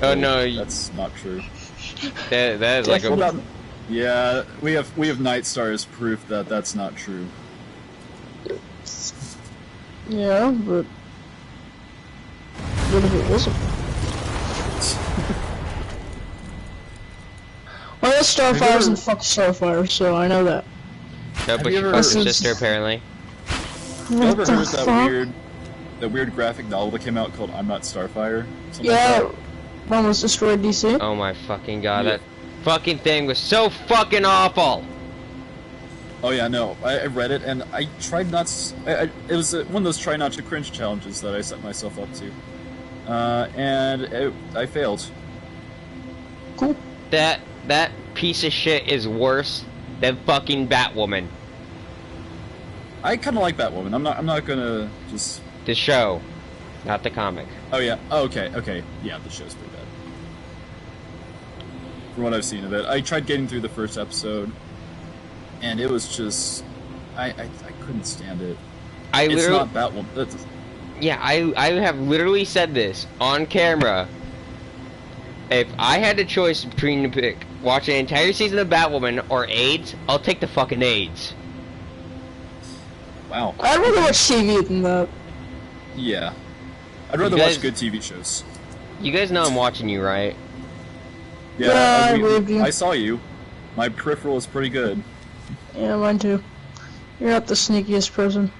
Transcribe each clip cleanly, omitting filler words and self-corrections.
Oh no, that's not true. That is like a. Well, yeah, we have Night Star as proof that that's not true. Yeah, but what if it wasn't? Well, that's Starfire's and fuck Starfire, so I know that. No, but your sister apparently. Have you ever heard that weird graphic novel that came out called I'm Not Starfire? Yeah, like almost destroyed DC. Oh my fucking god, that fucking thing was so fucking awful! Oh yeah, no, I read it and I tried not to, it was one of those try not to cringe challenges that I set myself up to. And I failed. Cool. That piece of shit is worse than fucking Batwoman. I kind of like Batwoman. I'm not gonna just... The show, not the comic. Oh yeah. Oh, okay. Yeah, the show's pretty bad. From what I've seen of it, I tried getting through the first episode, and it was just... I couldn't stand it. It's not Batwoman. Yeah, I have literally said this on camera. If I had a choice between watching an entire season of Batwoman or AIDS, I'll take the fucking AIDS. Wow. I'd rather watch TV than that. Yeah. I'd rather watch good TV shows. You guys know I'm watching you, right? Yeah, I saw you. My peripheral is pretty good. Yeah, mine too. You're not the sneakiest person.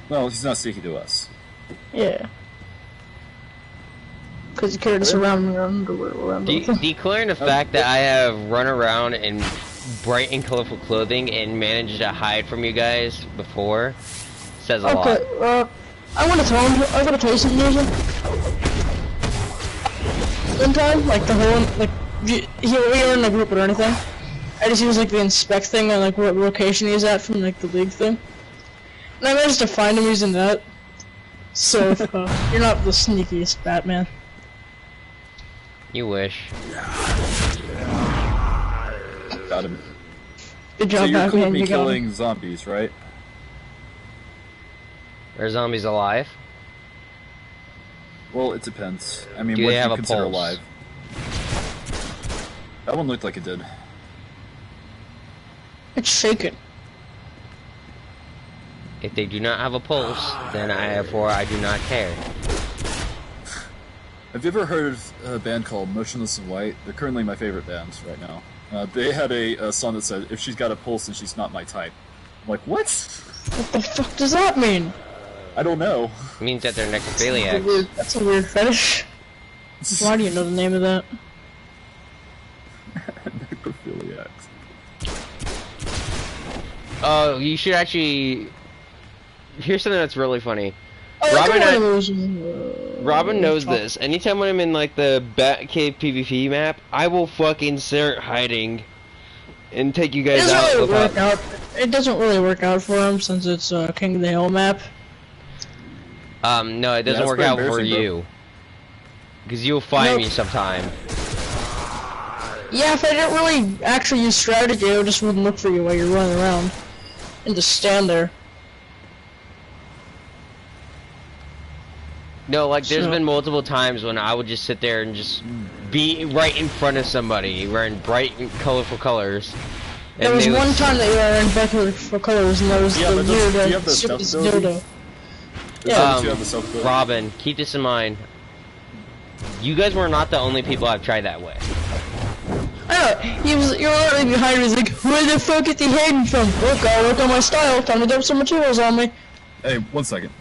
Well, he's not sneaky to us. Yeah. Because you carried us around in your underwear around. Declaring the fact that I have run around in bright and colorful clothing and managed to hide from you guys before says a lot. Okay, I want to tell him. I want to tell you something, Jason. One time, like the whole, like, we were in a group or anything. I just used like the inspect thing on like what location he's at from like the league thing, and I managed to find him using that. So you're not the sneakiest Batman. You wish. Got him. Good job, so you're Batman. cool with me killing zombies, right? Are zombies alive? Well, it depends. I mean, do what they do have you a consider pulse? alive? That one looked like it did. It's shaking. If they do not have a pulse, then therefore I do not care. Have you ever heard of a band called Motionless in White? They're currently my favorite band right now. They had a song that said, "If she's got a pulse, then she's not my type." I'm like, what? What the fuck does that mean? I don't know. It means that they're necrophiliacs. That's a weird fetish. Why do you know the name of that? Necrophiliacs. Oh, you should actually... Here's something that's really funny. Oh, Robin knows this. Anytime when I'm in like the Batcave PvP map, I will fucking start hiding and take you guys out. It doesn't really work out for him since it's King of the Hill map. No, it doesn't work out for you. Because you'll find me sometime. Yeah, if I didn't really actually use strategy, I just wouldn't look for you while you're running around. And just stand there. No, like, there's been multiple times when I would just sit there and just be right in front of somebody wearing bright and colorful colors. And there was one time that you were wearing bright colorful colors, and that was the weird, stupid dildo. Yeah. Robin, keep this in mind. You guys were not the only people I've tried that with. You're already behind me, he's like, where the fuck is he hiding from? Look, I'll work on my style, time to dump some materials on me. Hey, 1 second.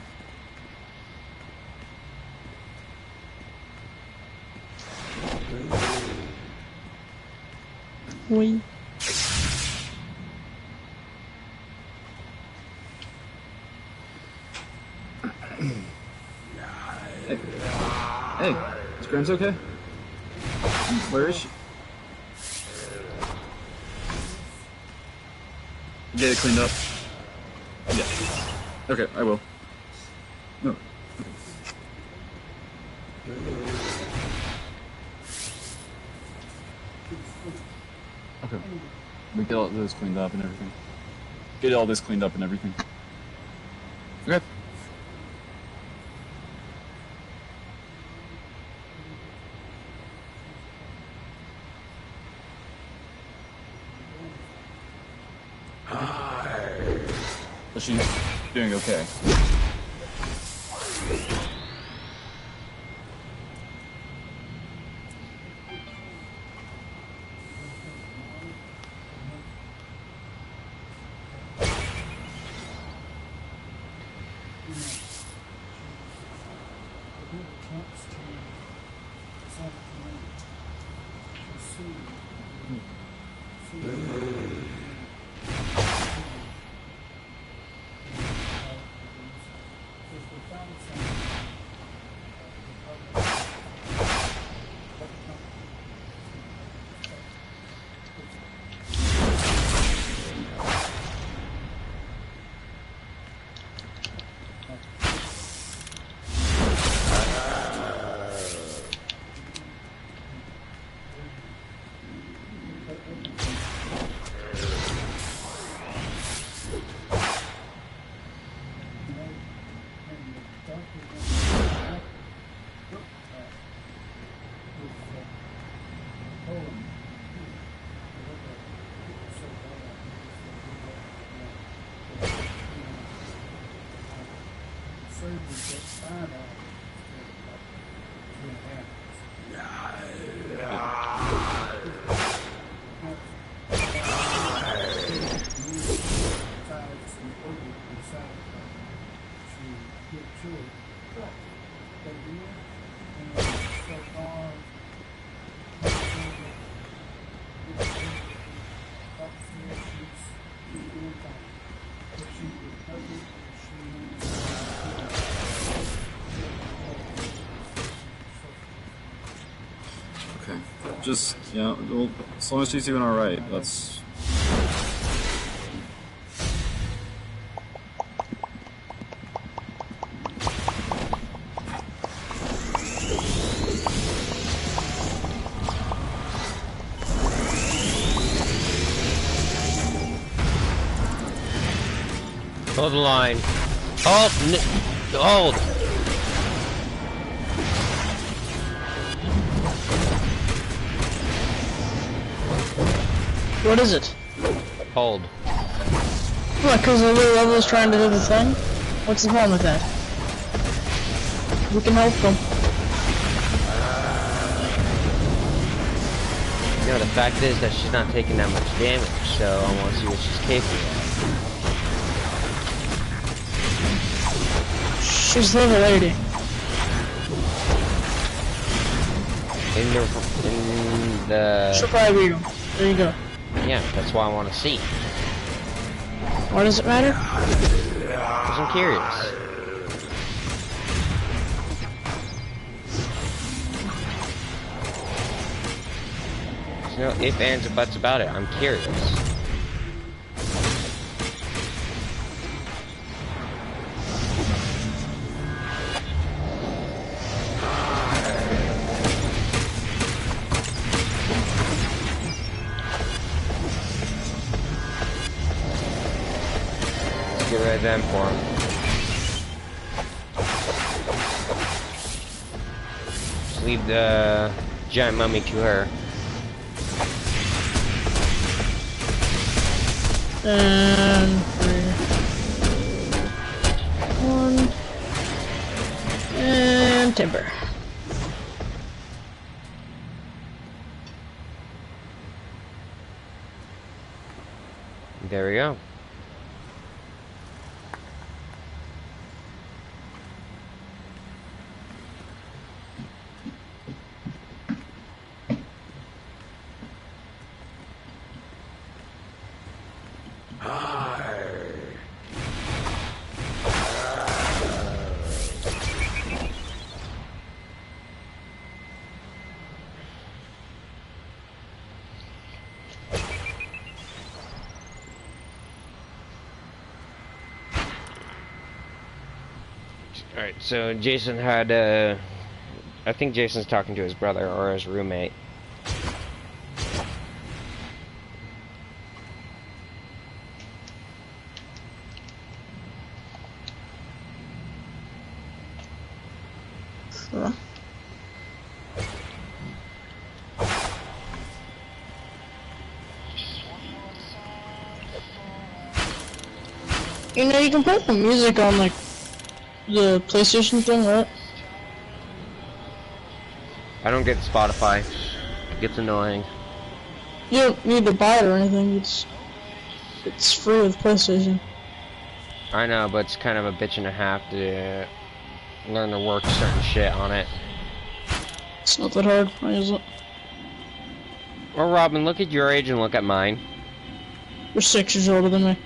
Wait. Hey, is Grams okay? Where is she? Get it cleaned up. Yeah. Okay, I will. No. Okay. We get all this cleaned up and everything. Get all this cleaned up and everything. Okay. but she's doing okay. Just, yeah, well, as long as she's doing alright, that's... Hold the line. Hold! Hold! What is it? Hold. What, because the little level's trying to do the thing? What's the problem with that? We can help them. You know, the fact is that she's not taking that much damage, so I want to see what she's capable of. She's level 80. In the... She'll probably beat him. There you go. Yeah, that's why I want to see. Why does it matter? Because I'm curious. There's no ifs, ands, or buts about it. I'm curious. Get rid of them for him. Just leave the giant mummy to her. And 1 and timber. There we go. Alright, so Jason had, I think Jason's talking to his brother or his roommate. Huh? You know, you can put the music on, like, the PlayStation thing, right? I don't get Spotify. It gets annoying. You don't need to buy it or anything, it's free with PlayStation. I know, but it's kind of a bitch and a half to learn to work certain shit on it. It's not that hard, I use it. Well, Robin, look at your age and look at mine. You're 6 years older than me.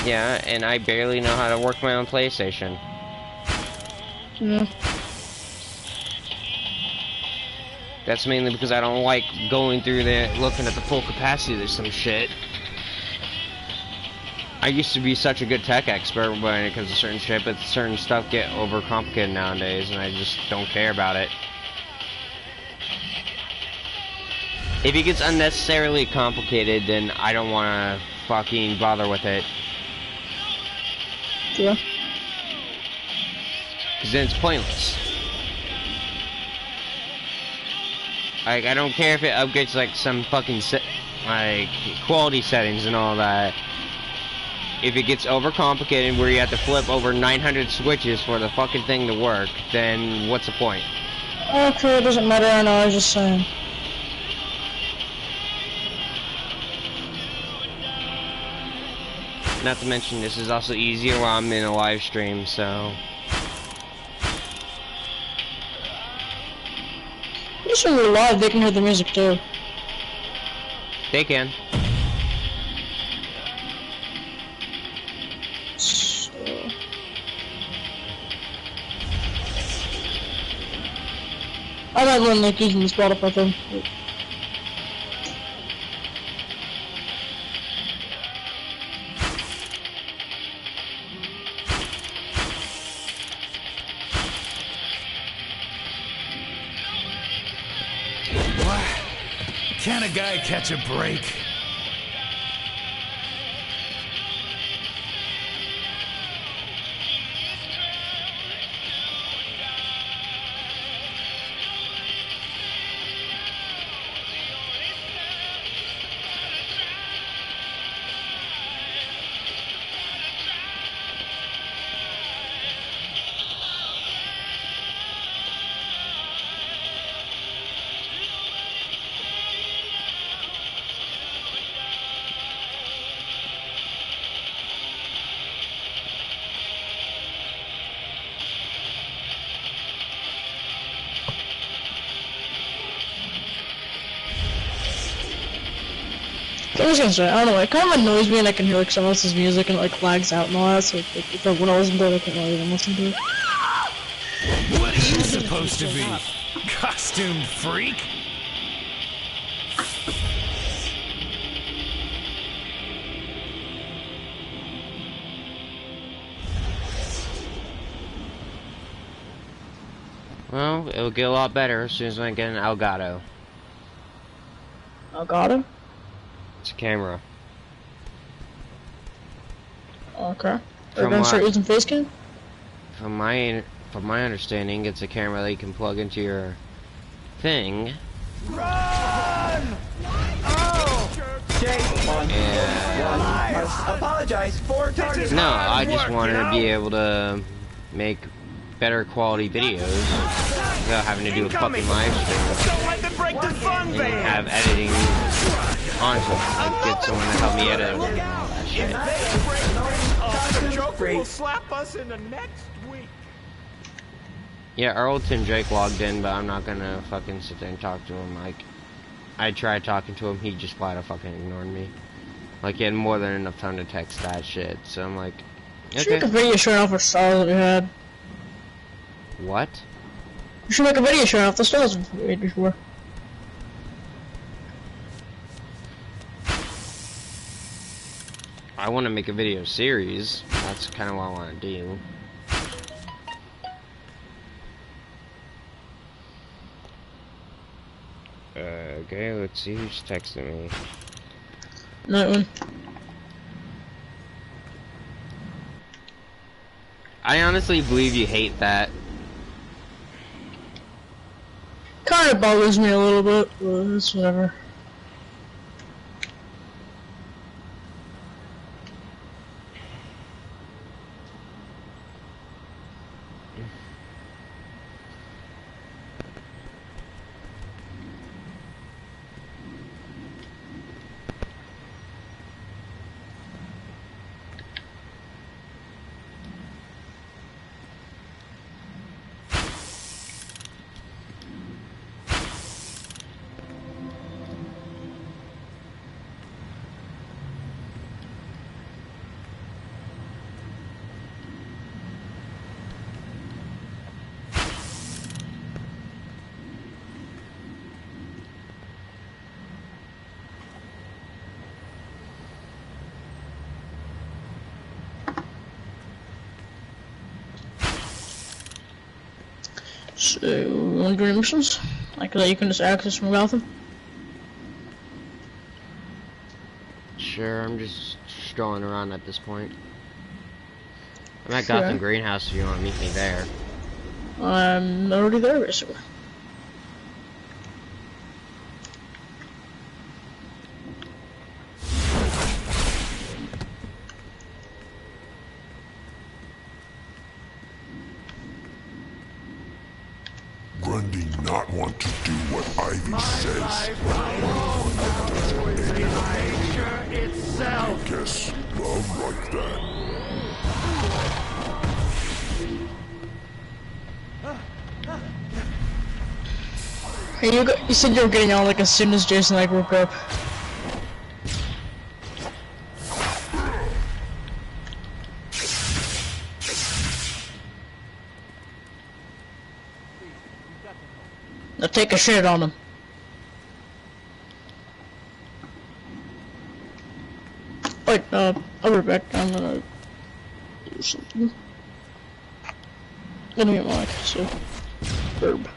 Yeah, and I barely know how to work my own PlayStation. Yeah. That's mainly because I don't like going through there looking at the full capacity of some shit. I used to be such a good tech expert when it comes to certain shit, but certain stuff get overcomplicated nowadays, and I just don't care about it. If it gets unnecessarily complicated, then I don't want to fucking bother with it. Yeah. Because then it's pointless. Like, I don't care if it upgrades, like, some fucking like, quality settings and all that. If it gets overcomplicated where you have to flip over 900 switches for the fucking thing to work, then what's the point? Okay, it doesn't matter, I know, I was just saying. Not to mention, this is also easier while I'm in a live stream, so... Just when we're live, they can hear the music too. They can. So... I might run like using the Spotify thing. Can a guy catch a break? I was gonna say, I don't know, it kind of annoys me and I can hear like someone else's music and it like lags out and all that, so if I want to listen to it, I can't really even listen to it. What are you supposed to be? Costume freak? Well, it'll get a lot better as soon as I get an Elgato. Elgato? It's a camera. Okay. They're gonna start using face cam? From my understanding, it's a camera that you can plug into your thing. Run! Oh! And Apologize for targeting. no, I just wanted to be able to make better quality videos without having to do a fucking live stream. Don't let them break the fun, And van. have editing onto it. Like, get someone to help me edit it and all that shit. The Joker will slap us in the next week. Yeah, our old Tim Drake logged in, but I'm not gonna fucking sit there and talk to him. Like, I tried talking to him, he just flat out fucking ignored me. Like, he had more than enough time to text that shit, so I'm like, You should make a okay. video showing off our styles that we had. What? You should make a video showing off the styles we made before. I want to make a video series. That's kind of what I want to do. Okay, let's see who's texting me. Night one. I honestly believe you hate that. Kinda bothers me a little bit, but it's whatever. So, you want to do any missions? Like that you can just access from Gotham? Sure, I'm just strolling around at this point. I'm at Sure. Gotham Greenhouse if you want to meet me there. I'm already there, basically. Grundy not want to do what Ivy says. Nature itself. Guess love like that. Hey, you said you were getting on like as soon as Jason like woke up. Now take a shit on him. Wait, I'll be back. I'm gonna do something. Let me get my mic, so. Verb.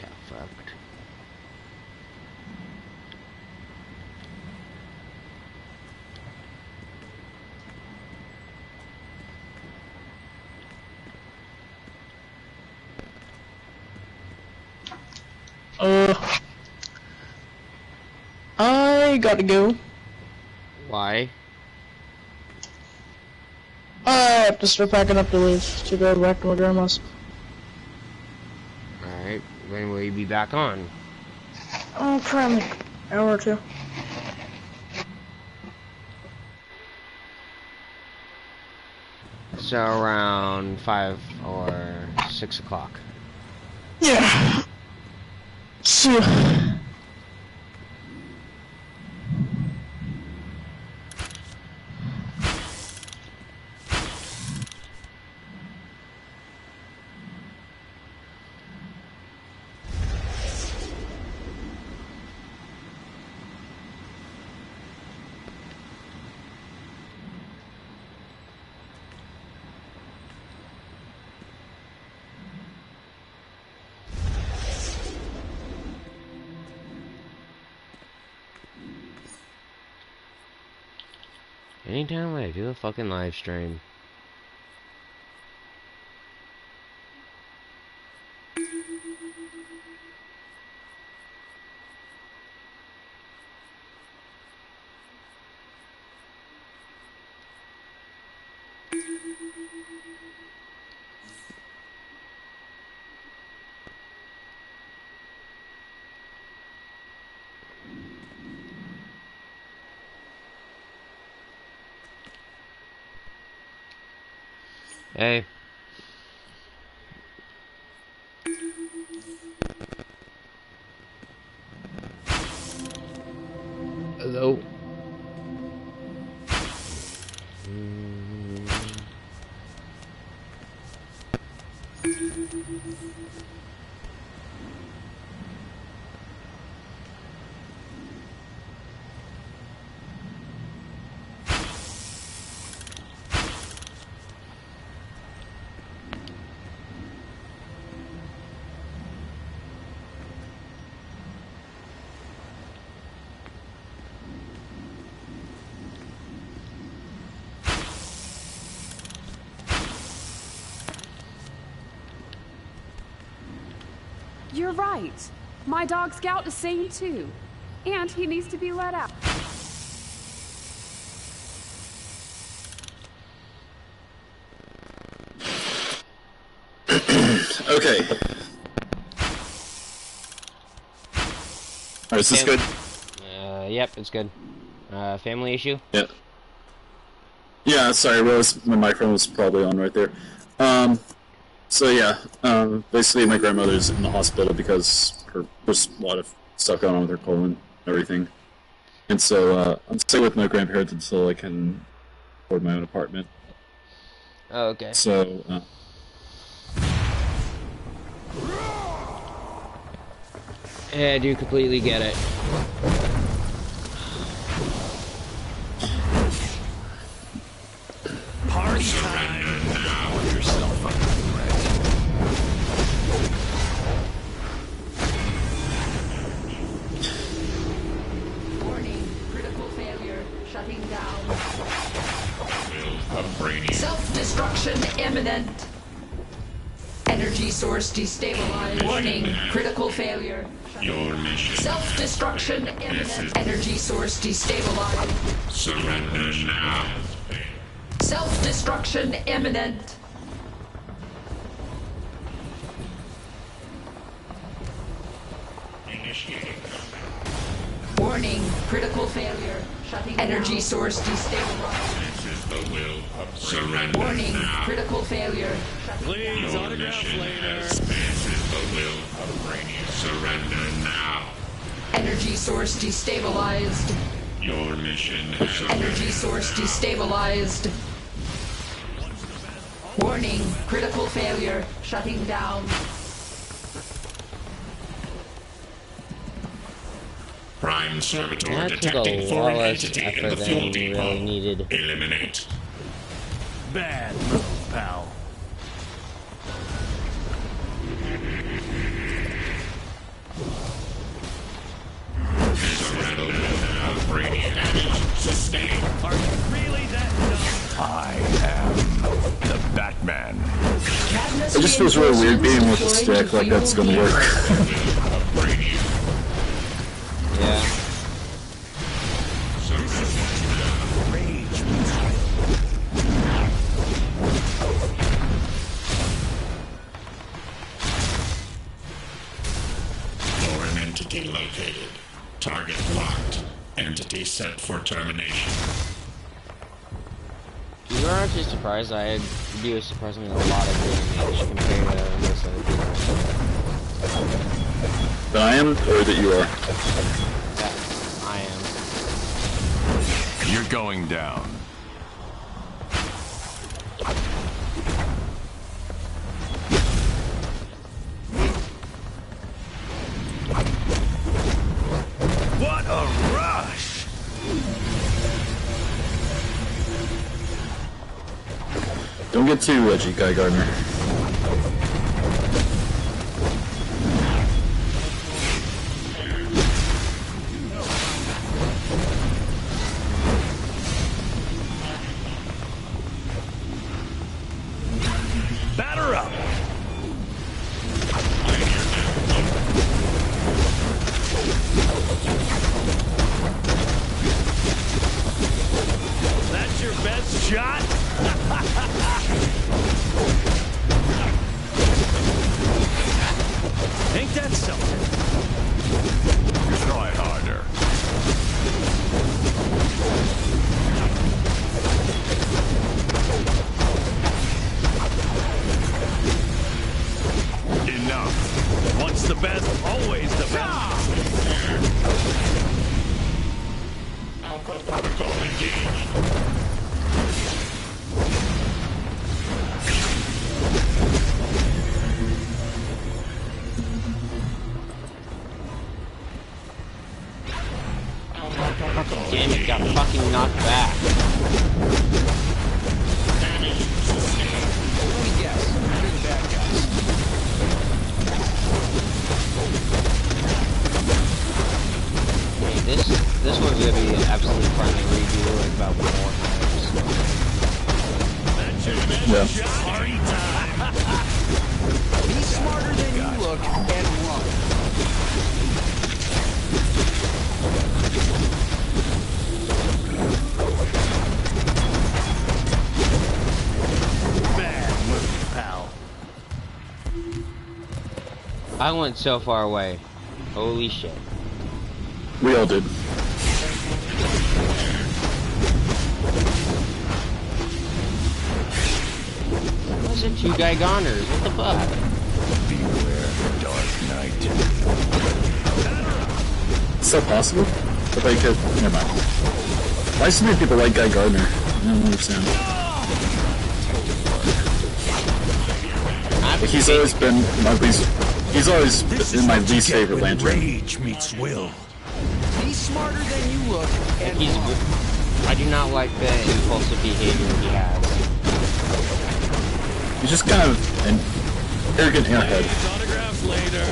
Got fucked. I gotta go. Why? I have to start packing up to leave to go back to my grandma's. Alright, when will you be back on? I'll try in like an hour or two. So around 5 or 6 o'clock. Yeah. See ya. Anytime I do a fucking live stream. Hey. Hello. You're right. My dog Scout is sane too. And he needs to be let out. Okay. Alright, is this good? Yep, it's good. Family issue? Yeah. Yeah, sorry, my microphone was probably on right there. So yeah, basically my grandmother's in the hospital because there's a lot of stuff going on with her colon and everything. And so, I'm staying with my grandparents until I can afford my own apartment. Oh, okay. So, Yeah, I do completely get it. Party time! Now yourself under threat. Warning, critical failure, shutting down. Of brainy. Self-destruction imminent. Energy source destabilized. Warning, critical failure. Your mission. Self-destruction imminent. Energy source destabilized. Surrender now. Self-destruction imminent. Warning, critical failure. Shutting energy source destabilized. This is the will of surrender. Warning, now. critical failure. Please, Your autograph mission later. This is the will of brainy. Surrender now. Energy source destabilized. Your mission Energy source destabilized. Warning, critical failure. Shutting down. Prime servitor That took detecting a foreign lot less entity in effort the than fuel we depot. really needed. Eliminate. Bad move, pal. Surrender now. Brainy damage. Sustain. Are you really that dumb? I am the Batman. it just feels really weird being with a stick, like that's gonna work. Yeah. Foreign entity located. Target locked. Entity set for termination. You are actually surprised. I do surprisingly a lot of damage compared to most other people. That I am, or that you are? Yeah, I am. You're going down. What a rush! Don't get too edgy, Guy Gardner. Batter up! That's your best shot? Ain't that something? Try harder. Enough. Once the best, always the best. Alpha protocol engaged. Damn it, got fucking knocked back. Let me guess. You're the bad guys. Hey, this one's gonna be absolutely fun to redo like about 4 times. That's your best Yeah. shot. Party time. Be smarter than you look and run. Bad move, pal. I went so far away. Holy shit. We all did. Those are two Gaigoners. What the fuck? Beware the dark night. Is that possible? But they could. Never mind. Why so many people like Guy Gardner? I don't understand. Like, he's always been my least. He's always been my least favorite Lantern. Rage meets will. Be smarter than you look. And He's. I do not like the impulsive behavior he has. He's just kind of an arrogant airhead. autographs later.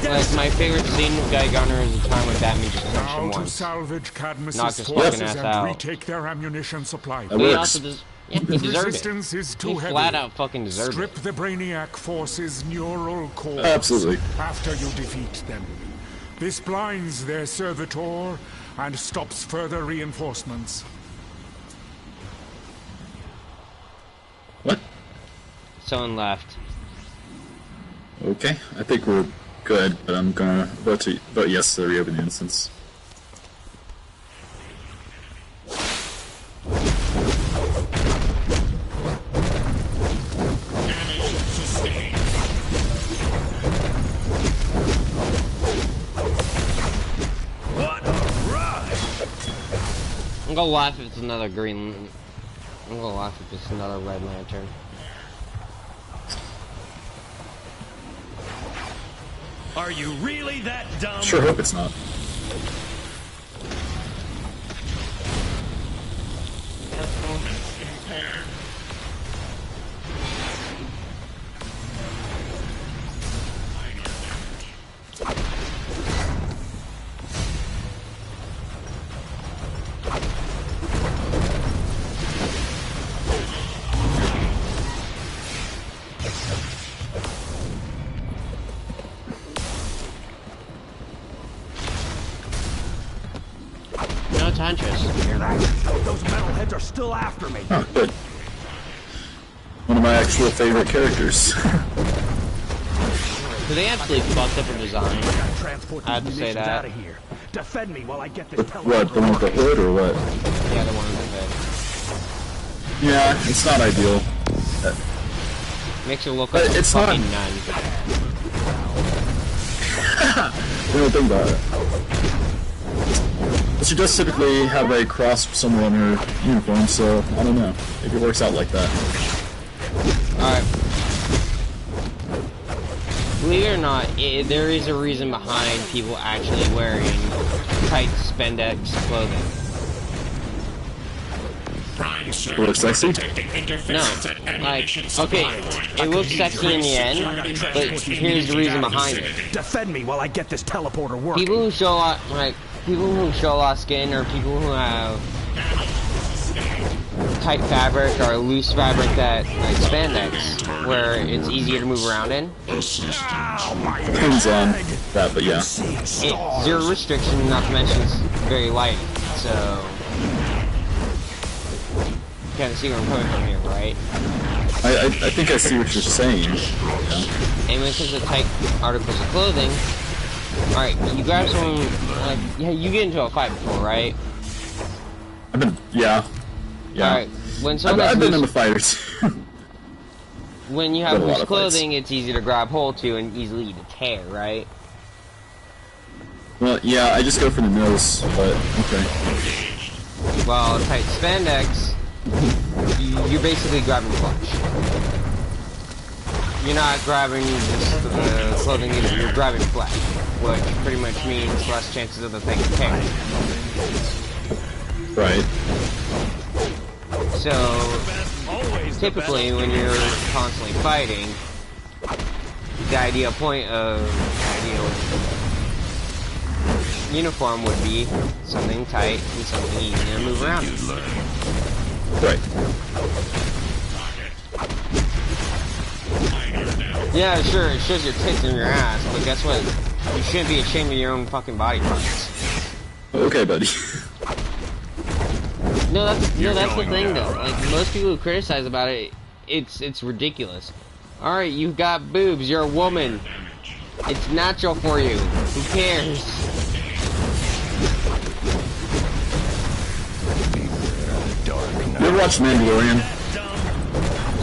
Like, my favorite scene with Guy Gunner is the time when Batman just punched Now him to once. salvage Knocked Cadmus's his fucking forces ass and out. retake their ammunition supply. That But he works. also does. Yeah, he The deserved it. resistance is too He heavy. flat out fucking deserved it. Strip the Brainiac forces' neural cores. Absolutely. After you defeat them. This blinds their servitor and stops further reinforcements. What? Someone left. Okay, I think we're good, but I'm gonna vote yes to the reopen the instance. What a ride! I'm gonna laugh if it's another green. I'm gonna laugh if it's another Red Lantern. Are you really that dumb? Sure hope it's not. No Tantras. Those metalheads are still after me. Oh, good. One of my actual favorite characters. So they absolutely fucked up her design. Transport I have to these say munitions that. out of here. Defend me while I get this What, the one with the hood or what? Yeah, the one in the head. Yeah, it's not ideal. Makes her look like But a it's fucking not- nun. You don't think about it. But she does typically have a cross somewhere on her uniform, so I don't know. Maybe it works out like that. Alright. Believe it or not, there is a reason behind people actually wearing tight spandex clothing. It looks sexy? No, like, okay, it looks sexy in the end, but here's the reason behind it. Defend me while I get this teleporter working. People who show a lot, like, people who show a lot of skin, or people who have tight fabric or loose fabric that, like spandex, where it's easier to move around in. Depends on that, but yeah. Zero restriction, not to mention it's very light, so... You kind of see where I'm coming from here, right? I think I see what you're saying. Yeah. And when it comes to tight articles of clothing, alright, you grab someone, like, yeah, you get into a fight before, right? I've been, yeah. Yeah. Alright, when someone has I've been loose- in the fighters. when you Been have a lot loose of clothing, it's easy to grab hold to and easily to tear, right? Well, yeah, I just go for the nose, but okay. Well, tight spandex, you're basically grabbing flesh. You're not grabbing just the clothing either, you're grabbing flesh, which pretty much means less chances of the thing tearing. Right. So, typically when you're constantly fighting, the ideal point of uniform would be something tight and something easy to move around. Right. Yeah, sure, it shows your tits and your ass, but guess what? You shouldn't be ashamed of your own fucking body parts. Okay, buddy. No, that's the thing though. Like, most people who criticize about it, it's ridiculous. All right, you got boobs. You're a woman. It's natural for you. Who cares? You ever watch Mandalorian?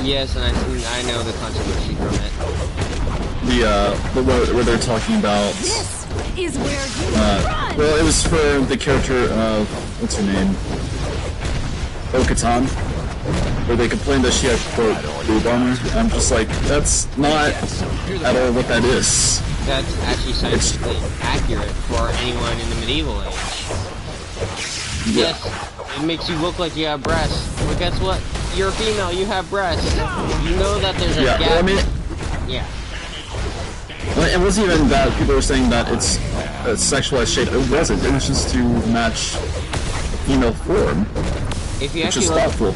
Yes, and I know the controversy from it. Where they're talking about. This is where you run. Well, it was for the character of what's her name, Bo-Katan, where they complained that she had quote boob armor. I'm just like, that's not at all what that is. That's actually scientifically accurate for anyone in the medieval age. Yeah. Yes, it makes you look like you have breasts. But guess what? You're a female, you have breasts. You know that there's a gap. Well, I mean, yeah. Well, it wasn't even that people were saying that it's a sexualized shape. It wasn't. It was just to match female form. If you which actually is look, thoughtful.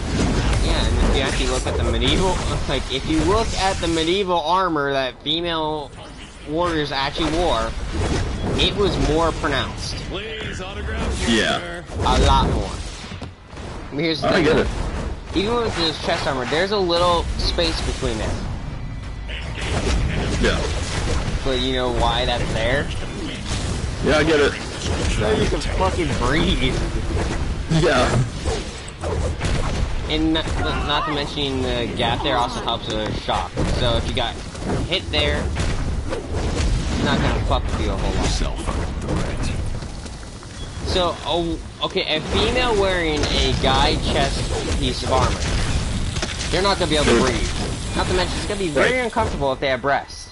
yeah, and if you actually look at the medieval, like if you look at the medieval armor that female warriors actually wore, it was more pronounced. Please autograph. Yeah. A lot more. Here's the I thing. get it. Even with this chest armor, there's a little space between it. Yeah. But you know why that's there? Yeah, I get it. So you can fucking breathe. Yeah. And not to mention the gap there also helps with a shock. So if you got hit there, it's not gonna fuck with you a whole lot. So, okay, a female wearing a guy chest piece of armor, they're not gonna be able to breathe. Not to mention, it's gonna be very uncomfortable if they have breasts.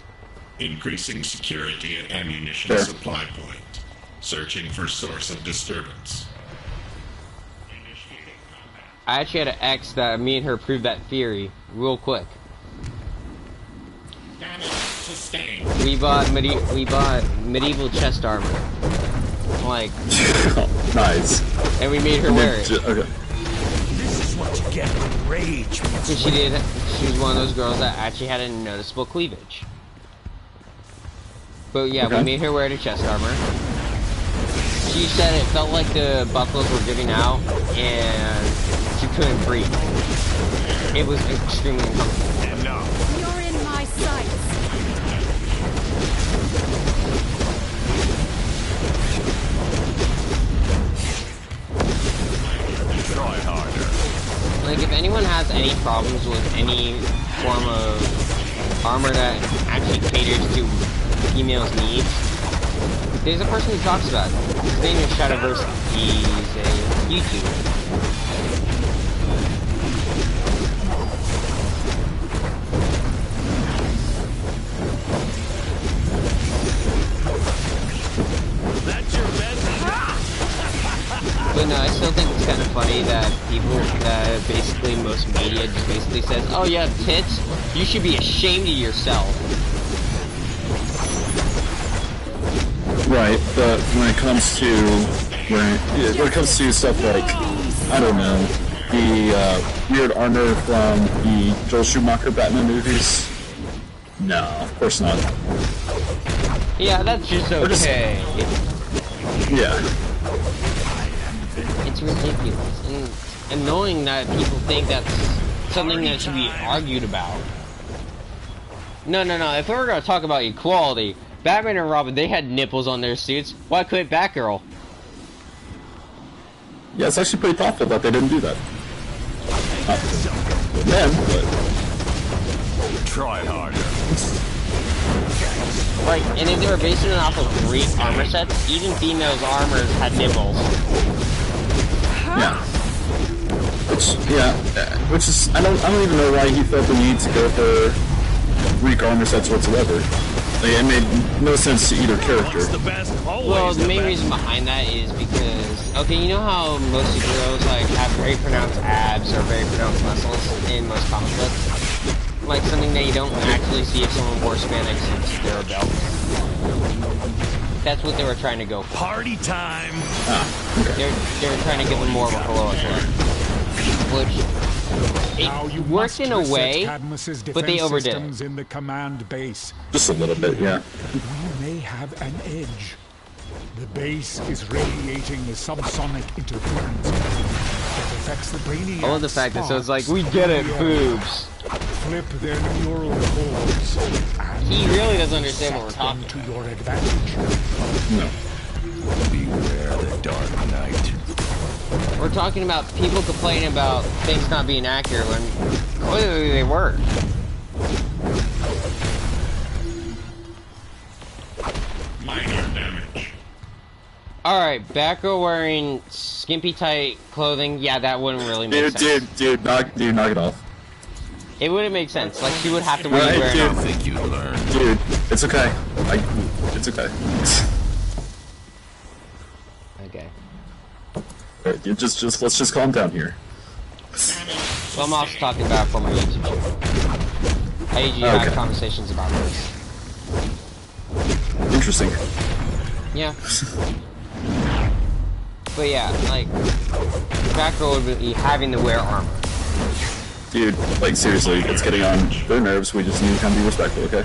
Increasing security at ammunition supply point. Searching for source of disturbance. I actually had an ex that me and her proved that theory real quick. We bought medieval chest armor. Like, nice. And we made her wear it. Okay. This is what you get when rage. And she did. She was one of those girls that actually had a noticeable cleavage. But yeah, we made her wear the chest armor. She said it felt like the buckles were giving out, and she couldn't breathe. It was extremely uncomfortable. You're in my sights. Try harder. Like, if anyone has any problems with any form of armor that actually caters to females' needs, there's a person who talks about it. His name is Shadowverse. He's a YouTuber. That's your best. But no, I still think it's kind of funny that people, that basically most media just basically says, oh, you have tits? You should be ashamed of yourself. Right, but when it comes to stuff like, I don't know, the weird armor from the Joel Schumacher Batman movies, no, of course not. Yeah, that's just okay. Yeah. It's ridiculous and annoying that people think that's something that should be argued about. No. If we were going to talk about equality, Batman and Robin, they had nipples on their suits. Why couldn't Batgirl? Yeah, it's actually pretty thoughtful that they didn't do that. Then, but... Try harder. Like, and if they were basing it off of Greek armor sets, even females' armors had nipples. Yeah. Which is, I don't even know why he felt the need to go for Greek armor sets whatsoever. Like, it made no sense to either character. Well, the main reason behind that is because, okay, you know how most superheroes, like, have very pronounced abs or very pronounced muscles in most comic books? Like, something that you don't actually see if someone wore spandex and they're a belt. That's what they were trying to go for. Party time! Okay. They were trying to give them more of a heroic look. Which, it worked in a way, but they overdid it. In the command base. Just a little bit, yeah. We may have an edge. The base is radiating the subsonic interference. It affects the brainiac. I love the fact that so it's like, we get it, boobs. clip their neural cords. And He really doesn't understand what we're set talking them to about. your advantage. No. Beware the Dark Knight. We're talking about people complaining about things not being accurate when clearly they were. Minor damage. Alright, Batgirl wearing skimpy tight clothing, yeah, that wouldn't really make sense. Dude, knock it off. It wouldn't make sense. Like, she would have to wear Right, it dude. off. I think you learned. Dude, it's okay. It's okay. Okay. Alright, dude, let's just calm down here. Well, I'm also talking about for my YouTube channel. I usually have conversations about this. Interesting. Yeah. But yeah, like, Batgirl would be having to wear armor. Dude, like seriously, it's getting on their nerves. We just need to kind of be respectful, okay?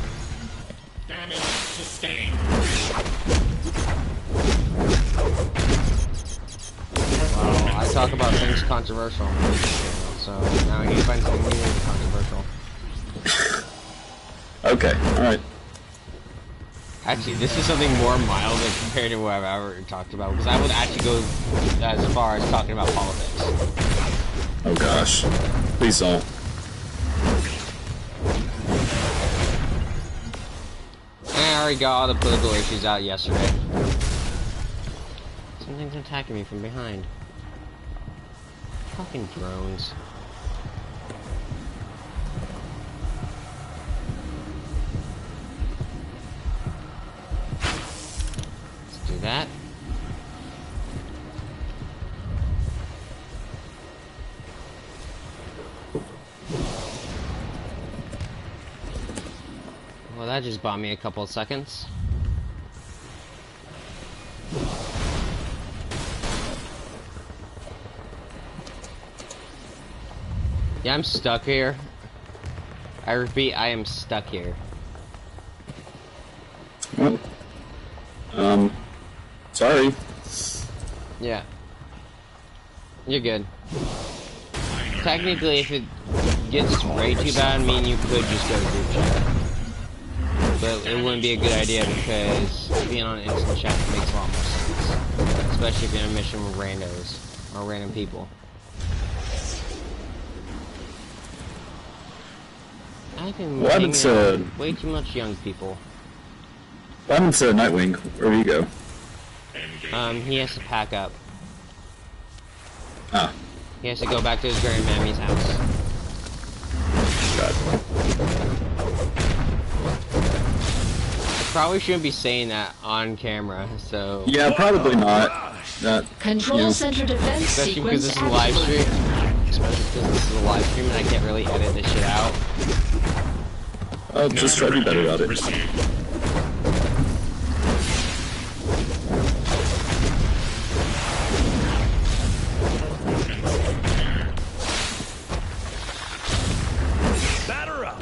Damage sustained. Well, I talk about things controversial on my YouTube channel, so now I need to find something new and controversial. Okay, alright. Actually, this is something more mild than compared to what I've ever talked about, because I would actually go as far as talking about politics. Oh gosh. Please don't. I already got all the political issues out yesterday. Something's attacking me from behind. Fucking drones. Let's do that. Well, that just bought me a couple of seconds. Yeah, I'm stuck here. I repeat, I am stuck here. Well, sorry. Yeah. You're good. Technically, if it gets way too bad, I mean, you could just go to group chat. But it wouldn't be a good idea because being on instant chat makes a lot more sense. Especially if you're in a mission with randos or random people. I've been What happened hanging out to- with way too much young people. What happened to Nightwing? Where do you go? He has to pack up. Ah, He has to go back to his grandmammy's house. God. I probably shouldn't be saying that on camera, so... Yeah, probably not. Control center defense Especially because sequence this is a live activated. stream. Especially because this is a live stream and I can't really edit this shit out. I'll just try to be better about it. Received. Batter up.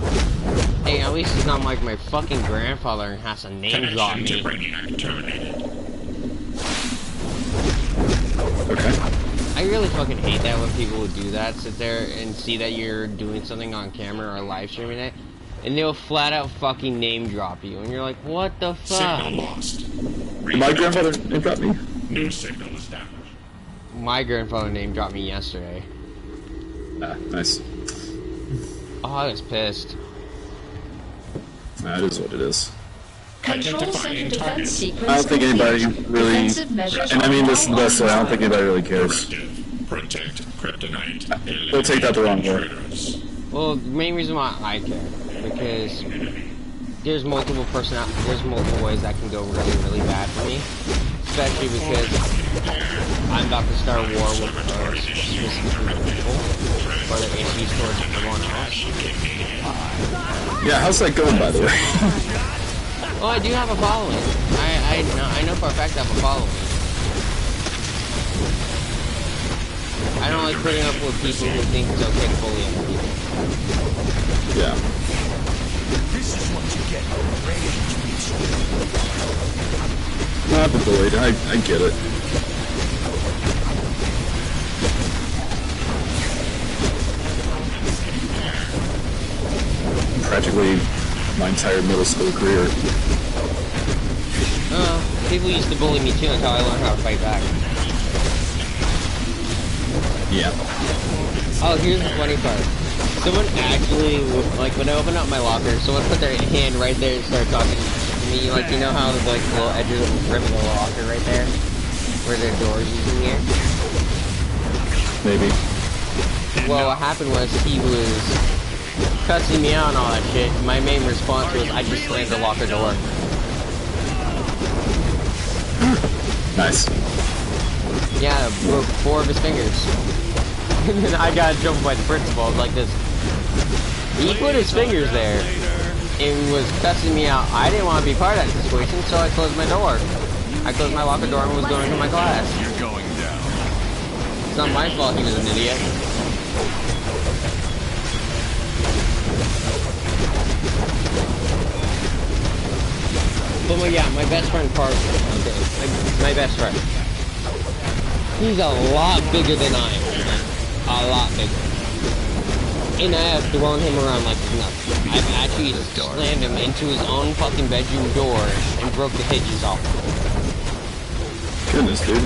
Hey, at least it's not like my fucking grandfather and has to name drop Connection to me. Brainiac terminated. Okay. I really fucking hate that when people would do that, sit there and see that you're doing something on camera or live streaming it, and they'll flat out fucking name drop you, and you're like, what the fuck? Signal lost. Did my grandfather name drop me? New signal established. My grandfather name dropped me yesterday. Ah, nice. Oh, I was pissed. That is what it is. Control center Identifying defense target. sequence I don't think anybody complete. really, Defensive measures and I mean this is the best way, I don't think anybody really cares. Objective. Protect Kryptonite. They'll take that the wrong way. Intruders. Well, the main reason why I care, because there's multiple ways that can go really, really bad for me. Especially because I'm about to start a war with specific people, or the issues towards everyone else. Yeah, how's that going, by the way? Well, I do have a following. I know for a fact I have a following. I don't like putting up with people who think it's okay to bully other people. Yeah. This is what you get for rage. Not the bullied, I get it. practically my entire middle school career. People used to bully me too until I learned how to fight back. Yeah. Oh, here's the funny part. Someone actually, like, when I opened up my locker, someone put their hand right there and started talking to me. Like, you know how, like, the little edges of the rim of the locker right there? Where the door is in here? Maybe. Well, what happened was he was cussing me out and all that shit. My main response was I just slammed the locker door. Nice. Yeah, broke 4 of his fingers. And then I got jumped by the principal like this. He put his fingers there and was cussing me out. I didn't want to be part of that situation, so I closed my door. I closed my locker door and was going to my class. You're going down. It's not my fault he was an idiot. But yeah, my best friend Parker, okay, my best friend. He's a lot bigger than I am, man. A lot bigger. And I have thrown him around like nothing. I've actually slammed him into his own fucking bedroom door and broke the hinges off. Goodness, dude.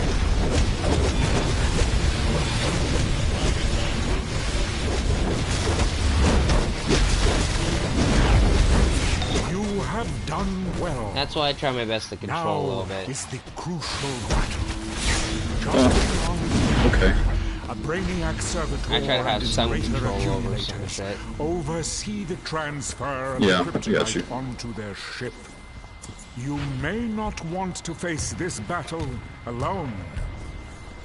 You have done well. That's why I try my best to control a little bit. Is the crucial battle. Just beyond Okay. a Brainiac servitor I try to have and his some greater control over some accumulators shit. oversee the transfer of Yeah, the I got you. kryptonite onto their ship. You may not want to face this battle alone.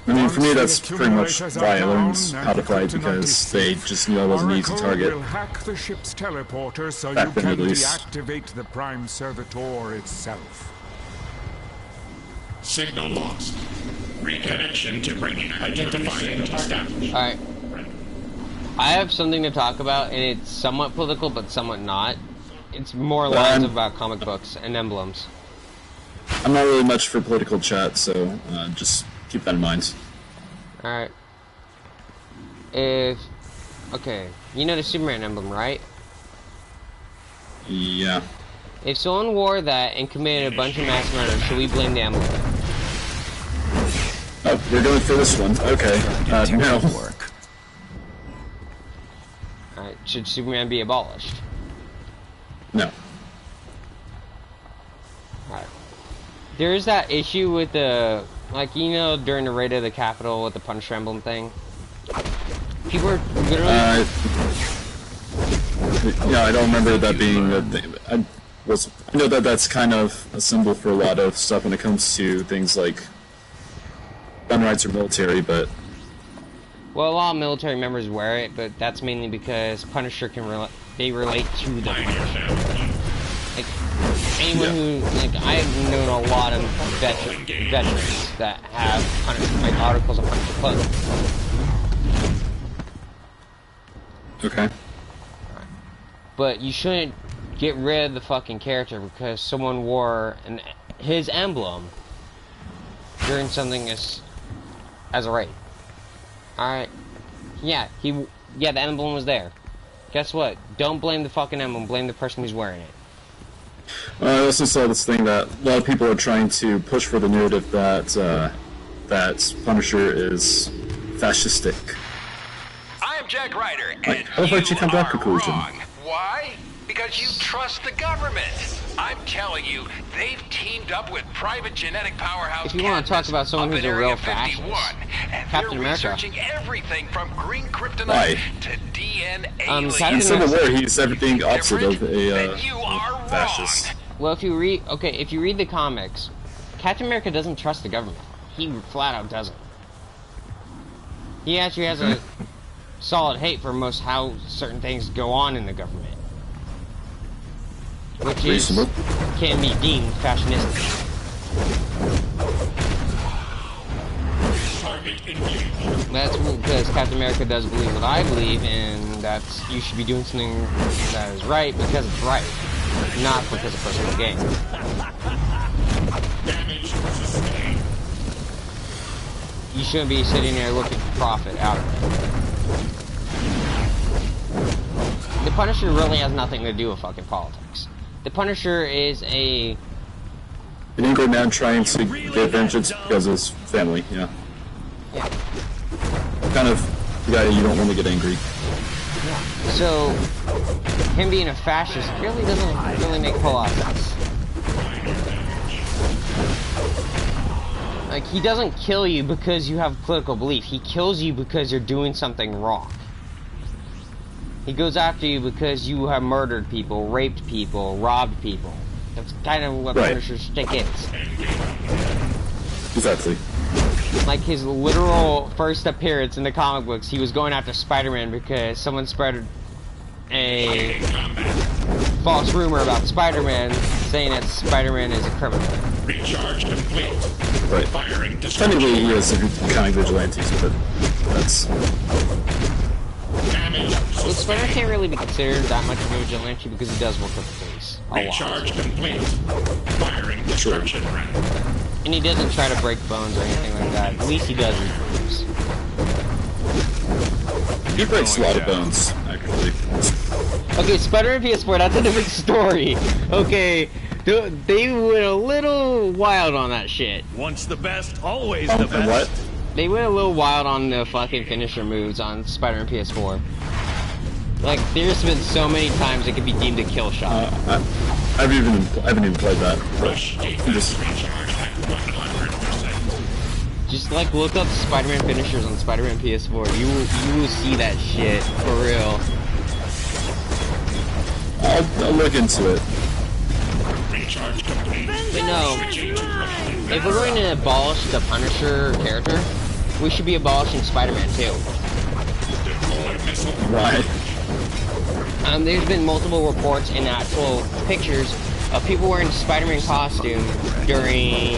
I mean, for me, that's Once the pretty much accumulators why I are learned down how and to the fight, kryptonite because is they safe, just knew I wasn't an easy Oracle target. will hack the ship's teleporter so Back you then, can at least. deactivate the prime servitor itself. Signal lost. Reconnection to Brainiac identifying established. Alright. I have something to talk about, and it's somewhat political, but somewhat not. It's more lines about comic books and emblems. I'm not really much for political chat, so just keep that in mind. Alright. Okay, you know the Superman emblem, right? Yeah. If someone wore that and committed a bunch of mass murders, should we blame the emblem? Oh, we're going for this one. Okay. No. Work. Alright, should Superman be abolished? No. Alright. There is that issue with the, like, you know, during the raid of the Capitol with the Punisher emblem thing? People were literally... Yeah, I don't remember that being a thing. I know that that's kind of a symbol for a lot of stuff when it comes to things like gun rights or military, but... Well, a lot of military members wear it, but that's mainly because Punisher can relate to the Punisher. Like, anyone who, like, I've known a lot of veterans that have Punisher, like, articles of Punisher clothing. Okay. But you shouldn't get rid of the fucking character because someone wore his emblem during something as a raid. Alright. Yeah, the emblem was there. Guess what? Don't blame the fucking emblem, blame the person who's wearing it. I also saw this thing that a lot of people are trying to push for the narrative that that Punisher is fascistic. I'm Jack Ryder, and How about you come to that conclusion? wrong. Why? Because you trust the government. I'm telling you, they've teamed up with private genetic powerhouse. If you want to talk about someone who's a real fascist, Captain America. Researching everything from green kryptonite Why? to DNA In Captain Civil America. War, he's everything opposite of a you are fascist. Well, if you read the comics, Captain America doesn't trust the government. He flat out doesn't. He actually has a solid hate for most how certain things go on in the government. Which Reasonable. can be deemed fashionistic. That's because Captain America does believe what I believe, and that's you should be doing something that is right because it's right, not because of personal gain. You shouldn't be sitting there looking for profit out of it. The Punisher really has nothing to do with fucking politics. The Punisher is an angry man trying to get vengeance because of his family, yeah. Yeah. Kind of the guy you don't want to get angry. So, him being a fascist really doesn't really make a whole lot of sense. Like, he doesn't kill you because you have political belief. He kills you because you're doing something wrong. He goes after you because you have murdered people, raped people, robbed people. That's kind of what Punisher's shtick is. Exactly. Like his literal first appearance in the comic books, he was going after Spider-Man because someone spread a false rumor about Spider-Man, saying that Spider-Man is a criminal. Recharge complete. Right. Firing technically he is counting vigilantes, but that's... Well, Spider can't really be considered that much of a vigilante because he does work with the police. Recharge complete. Firing destruction round. And he doesn't try to break bones or anything like that. At least he does in movies. He breaks a lot of bones, actually. Okay, Spider-Man PS4, that's a different story. Okay, they went a little wild on that shit. Once the best, always the best. What? They went a little wild on the fucking finisher moves on Spider-Man PS4. Like, there's been so many times it could be deemed a kill shot. I haven't even played that. Rush defense recharge at 100%. Just like look up Spider-Man finishers on Spider-Man PS4. You will see that shit for real. I'll look into it. Recharge complete. But no, if we're going to abolish the Punisher character, we should be abolishing Spider-Man too. Why? There's been multiple reports and actual pictures of people wearing Spider-Man costume during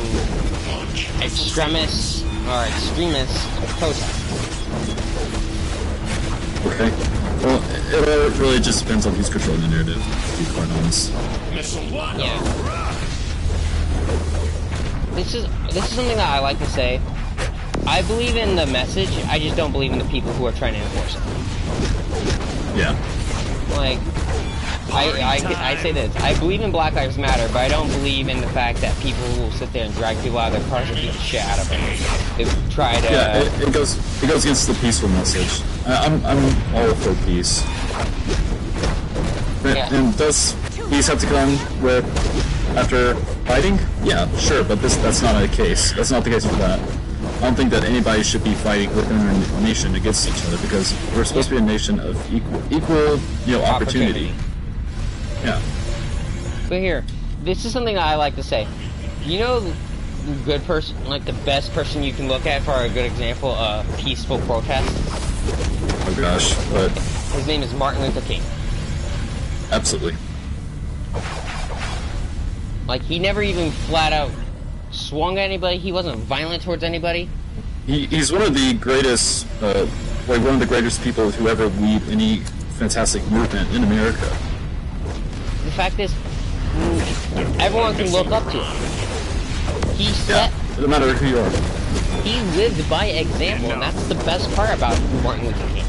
extremist protests. Okay. Well, it all really just depends on who's controlling the narrative, to be quite honest. Yeah. This is something that I like to say. I believe in the message, I just don't believe in the people who are trying to enforce it. Yeah. Like, I say this, I believe in Black Lives Matter, but I don't believe in the fact that people will sit there and drag people out of their cars and beat the shit out of them. They try to... Yeah, it goes against the peaceful message. I'm all for peace. Yeah. And does peace have to come with after fighting? Yeah, sure, but that's not the case. That's not the case with that. I don't think that anybody should be fighting within a nation against each other because we're supposed to be a nation of equal, opportunity. Yeah. But here, this is something that I like to say. You know, the good person, like the best person you can look at for a good example of peaceful protest? Oh gosh, but... His name is Martin Luther King. Absolutely. Like, he never even flat out swung at anybody, he wasn't violent towards anybody. He's one of the greatest, one of the greatest people who ever lead any fantastic movement in America. The fact is, everyone can look up to him. He set... Yeah, no matter who you are. He lived by example, and that's the best part about Martin Luther King.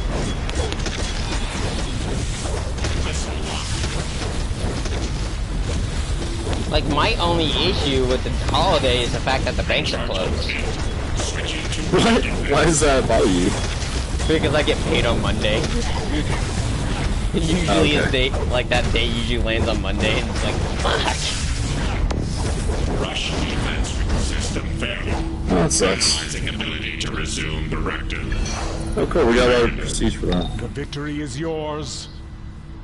Like, my only issue with the holiday is the fact that the banks are closed. What? Why does that bother you? Because I get paid on Monday. Usually a day, like that day usually lands on Monday, and it's like, fuck! Rush defense system failure. Oh, that sucks. Analyzing ability to resume directive. Oh cool, we got our prestige for that. The victory is yours.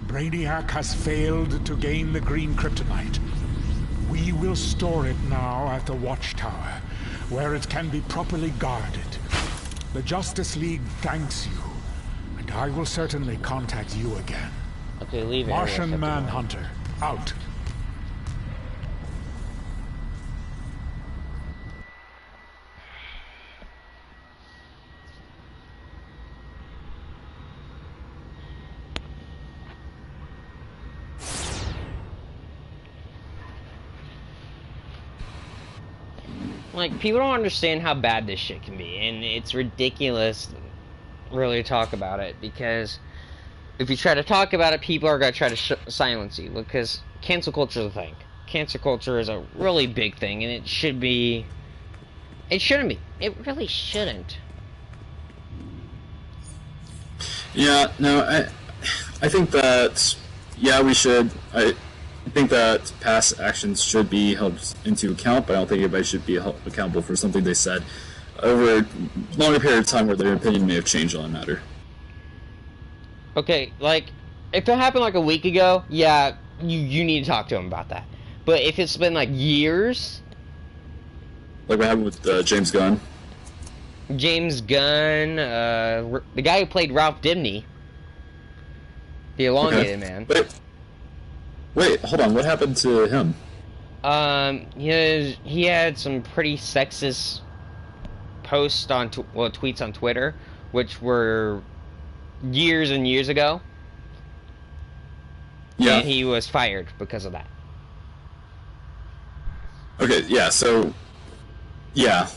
Brainiac has failed to gain the green kryptonite. We will store it now at the Watchtower, where it can be properly guarded. The Justice League thanks you, and I will certainly contact you again. Okay, leave it. Martian Manhunter, out. Like, people don't understand how bad this shit can be, and it's ridiculous really to talk about it, because if you try to talk about it, people are gonna try to silence you, because cancel culture is a thing. Cancel culture is a really big thing, and it should be. It shouldn't be. It really shouldn't. Yeah, no, I think that, yeah, we should. I think that past actions should be held into account, but I don't think anybody should be held accountable for something they said over a longer period of time where their opinion may have changed on a matter. Okay, like, if it happened like a week ago, yeah, you need to talk to him about that. But if it's been like years... Like what happened with James Gunn? James Gunn, the guy who played Ralph Dibny. The elongated man. Wait, hold on, what happened to him? He had some pretty sexist posts on, tweets on Twitter, which were years and years ago. Yeah. And he was fired because of that. Okay, yeah, so... Yeah.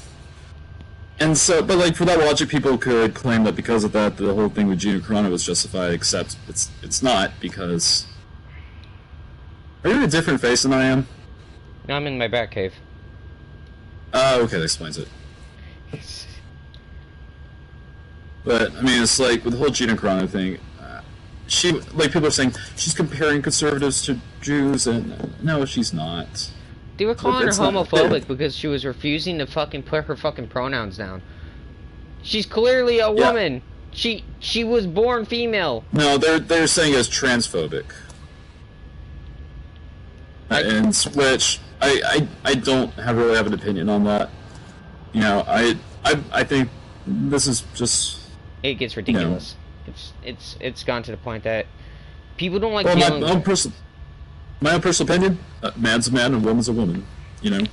And so, but like, for that logic, people could claim that because of that, the whole thing with Gina Carano was justified, except it's not, because... Are you in a different face than I am? No, I'm in my back cave. Oh, okay, that explains it. But, I mean, it's like, with the whole Gina Carano thing, people are saying, she's comparing conservatives to Jews, and no, she's not. They were calling her homophobic because she was refusing to fucking put her fucking pronouns down. She's clearly a woman. Yeah. She was born female. No, they're saying it's transphobic. And which I don't really have an opinion on that. You know, I think this is just... It gets ridiculous. You know. It's gone to the point that people don't like dealing... My own personal opinion, man's a man and woman's a woman, you know?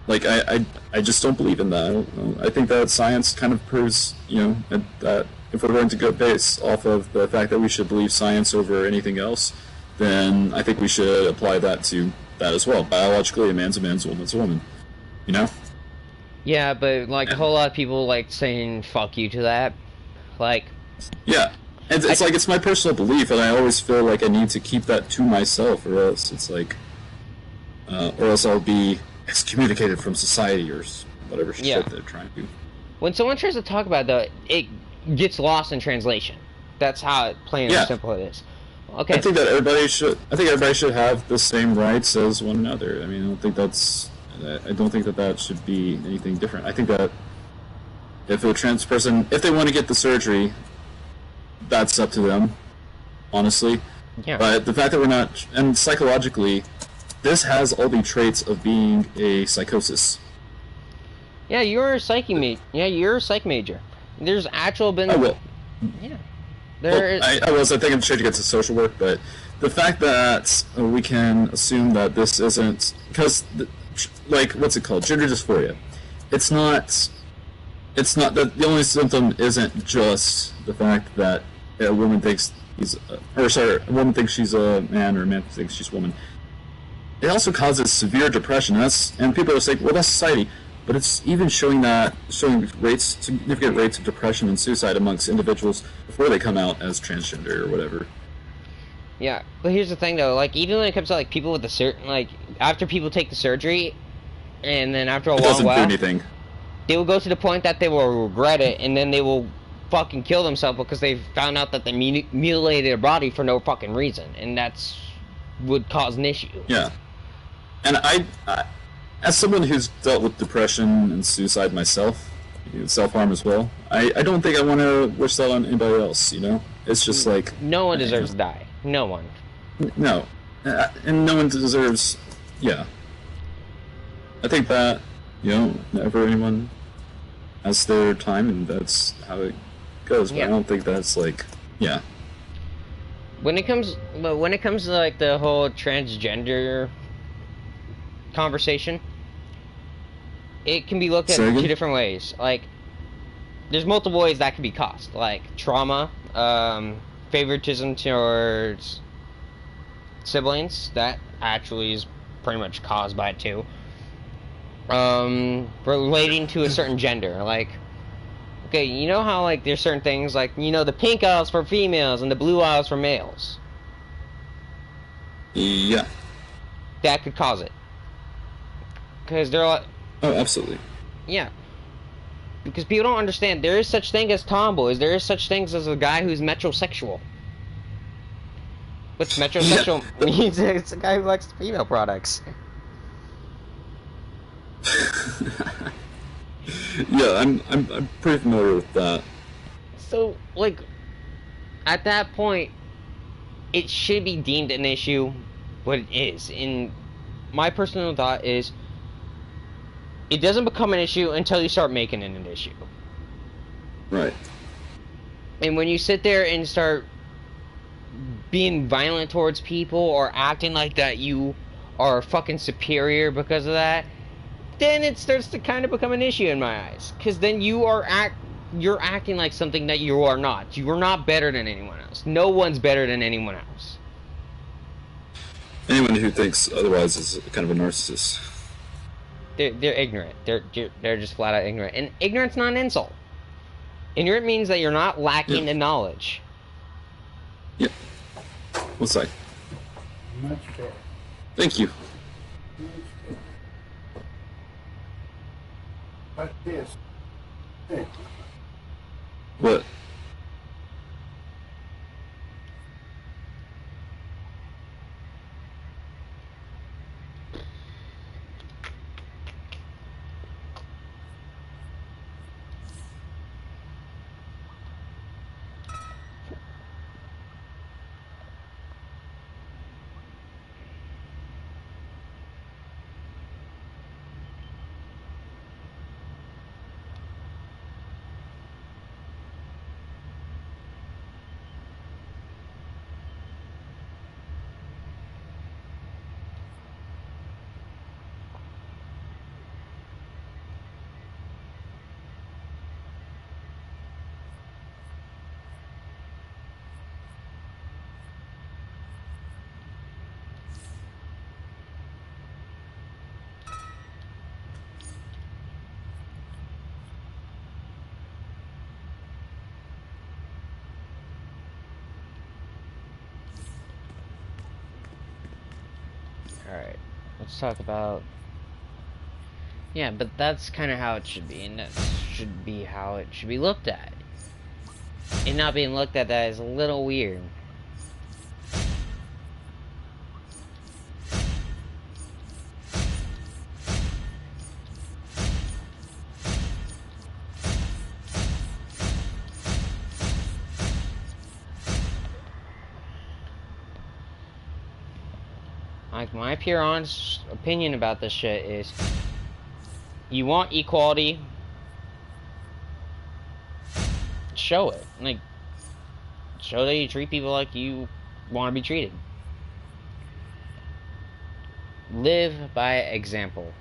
Like, I just don't believe in that. I think that science kind of proves, you know, that if we're going to go based off of the fact that we should believe science over anything else, then I think we should apply that to that as well. Biologically, a man's a woman's a woman, you know? Yeah, but, like, a whole lot of people, like, saying fuck you to that. Like... Yeah. It's like, it's my personal belief, and I always feel like I need to keep that to myself, or else it's like, or else I'll be excommunicated from society, or whatever shit they're trying to do. When someone tries to talk about that, it gets lost in translation. That's how plain and simple it is. Okay. I think everybody should have the same rights as one another. I mean, I don't think that should be anything different. I think that if a trans person, if they want to get the surgery, that's up to them, honestly. Yeah. But the fact that we're not, and psychologically, this has all the traits of being a psychosis. Yeah, you're a psych major. There's actual been. I will. Yeah. I was. I think I'm trying to get to social work, but the fact that we can assume that this isn't because, like, what's it called? Gender dysphoria. It's not that the only symptom isn't just the fact that a woman thinks a woman thinks she's a man, or a man thinks she's a woman. It also causes severe depression, and people are saying, well, that's society, but it's even showing significant rates of depression and suicide amongst individuals before they come out as transgender or whatever. Yeah, but here's the thing though, like, even when it comes to, like, people with after people take the surgery, and then after a long while, it doesn't do anything. They will go to the point that they will regret it, and then they will fucking kill themselves because they found out that they mutilated their body for no fucking reason, and that's would cause an issue. Yeah, and I as someone who's dealt with depression and suicide myself, self-harm as well, I don't think I want to wish that on anybody else. You know, it's just like no one deserves to die. No one. No, and no one deserves. Yeah, I think that never anyone has their time, and that's how it goes. But I don't think that's like, When it comes to, like, the whole transgender conversation, it can be looked at in 2 different ways. Like, there's multiple ways that can be caused, like trauma, favoritism towards siblings. That actually is pretty much caused by it too. Relating to a certain gender, like Okay, you know how, like, there's certain things, like, you know, the pink aisles for females and the blue aisles for males? Yeah. That could cause it. Because they're like... Oh, absolutely. Yeah. Because people don't understand, there is such thing as tomboys, there is such things as a guy who's metrosexual. What's metrosexual means? It's a guy who likes female products. Yeah, I'm pretty familiar with that. So, like, at that point, it should be deemed an issue, but it is. And my personal thought is, it doesn't become an issue until you start making it an issue. Right. And when you sit there and start being violent towards people or acting like that you are fucking superior because of that, then it starts to kind of become an issue in my eyes. Because then you're acting like something that you are not. You are not better than anyone else. No one's better than anyone else. Anyone who thinks otherwise is kind of a narcissist. They're ignorant. They're just flat out ignorant. And ignorance not an insult. Ignorant means that you're not lacking in knowledge. Yep. What's that? Much better. Thank you. What's this? Hey. What? Alright, let's talk about... Yeah, but that's kind of how it should be, and that should be how it should be looked at. And not being looked at that is a little weird. Like, my pure honest opinion about this shit is, you want equality, show it. Like, show that you treat people like you want to be treated. Live by example.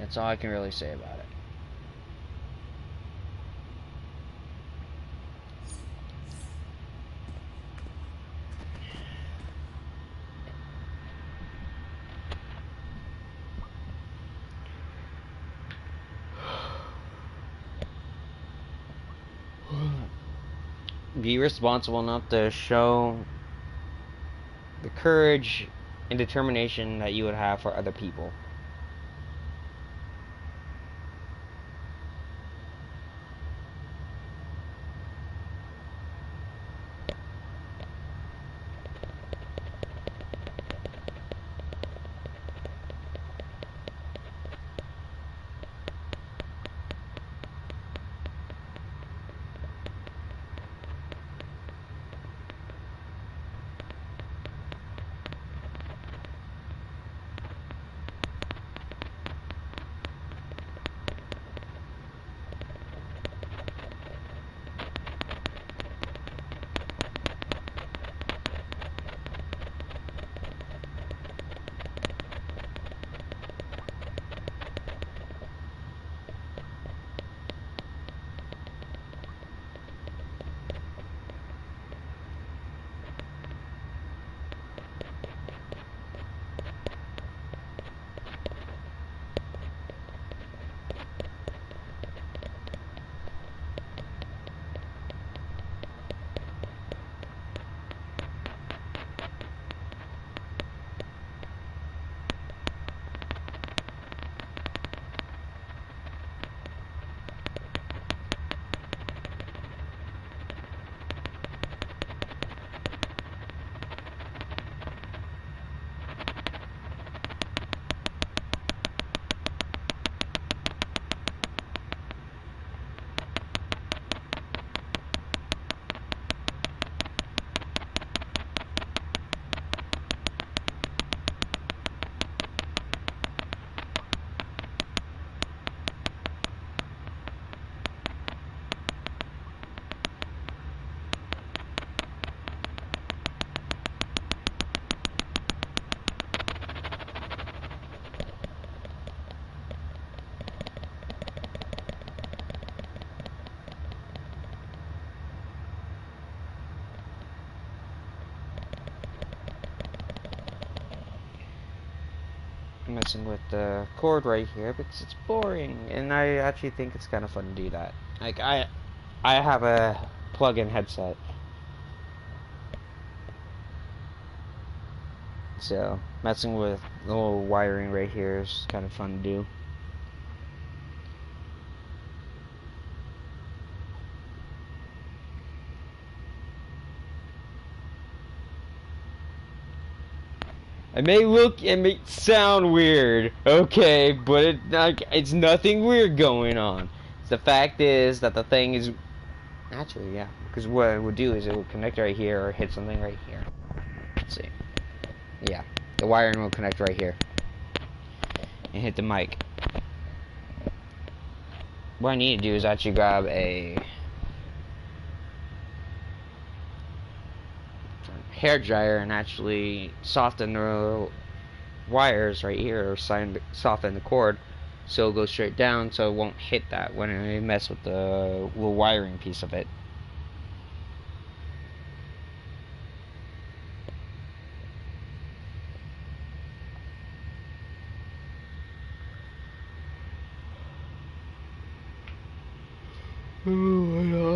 That's all I can really say about it. Be responsible enough to show the courage and determination that you would have for other people. messing with the cord right here because it's boring, and I actually think it's kind of fun to do that. Like I have a plug-in headset, so messing with the little wiring right here is kind of fun to do. It may sound weird, okay, but it's nothing weird going on. The fact is that the thing is, actually, yeah, because what it would do is it would connect right here or hit something right here. Let's see. Yeah, the wiring will connect right here and hit the mic. What I need to do is actually grab a hair dryer and actually soften the wires right here, or soften the cord so it'll go straight down, so it won't hit that when I mess with the little wiring piece of it. Oh my God.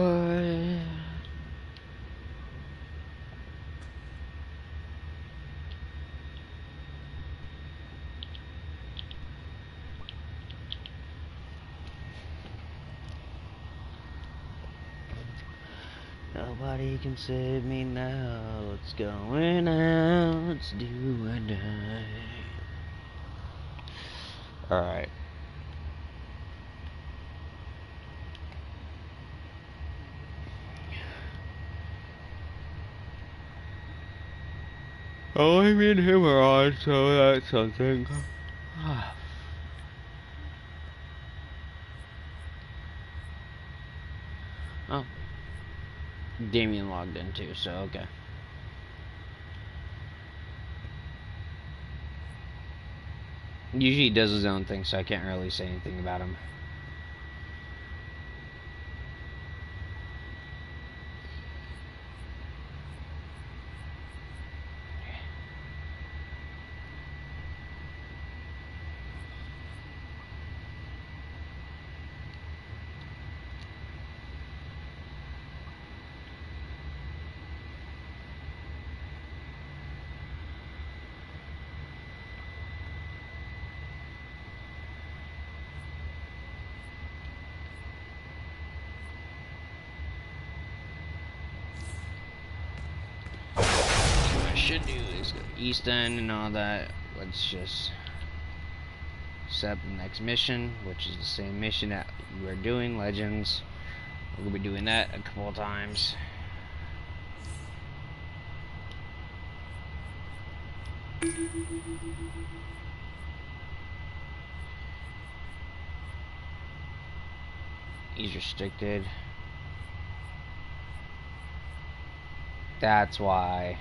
Nobody can save me now. It's going out. It's do or die. Alright. Oh, I'm in hemorrhoid, so that's something. Oh. Damien logged in too, so okay. Usually he does his own thing, so I can't really say anything about him. Should do is go East End and all that. Let's just set up the next mission, which is the same mission that we were doing, Legends. We're gonna be doing that a couple of times. He's restricted. That's why.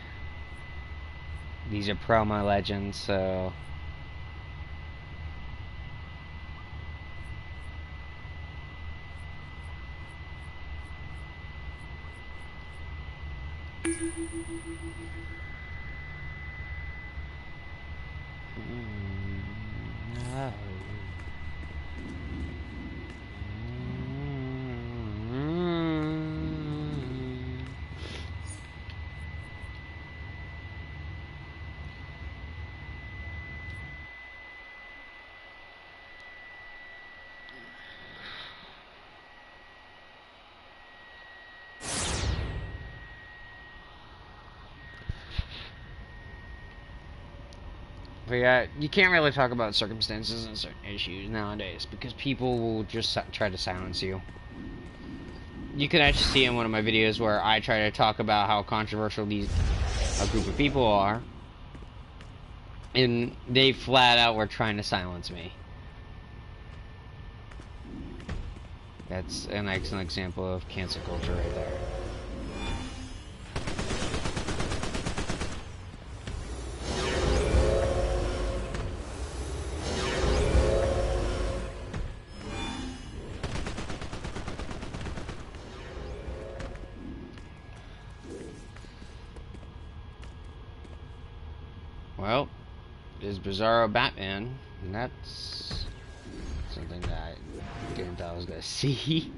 These are promo legends, so no. But yeah, you can't really talk about circumstances and certain issues nowadays because people will just try to silence you. You can actually see in one of my videos where I try to talk about how controversial a group of people are, and they flat out were trying to silence me. That's an excellent example of cancel culture right there. Well, there's Bizarro Batman. And that's something that I didn't thought I was gonna see.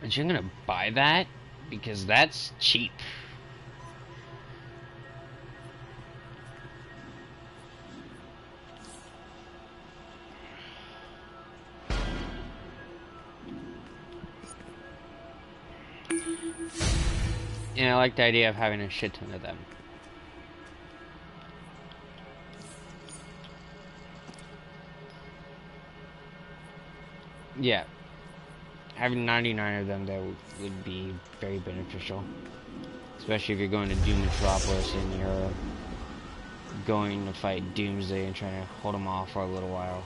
And you're gonna buy that? Because that's cheap. And I like the idea of having a shit ton of them. Yeah. Having 99 of them, that would be very beneficial. Especially if you're going to Doom Metropolis and you're going to fight Doomsday and trying to hold them off for a little while.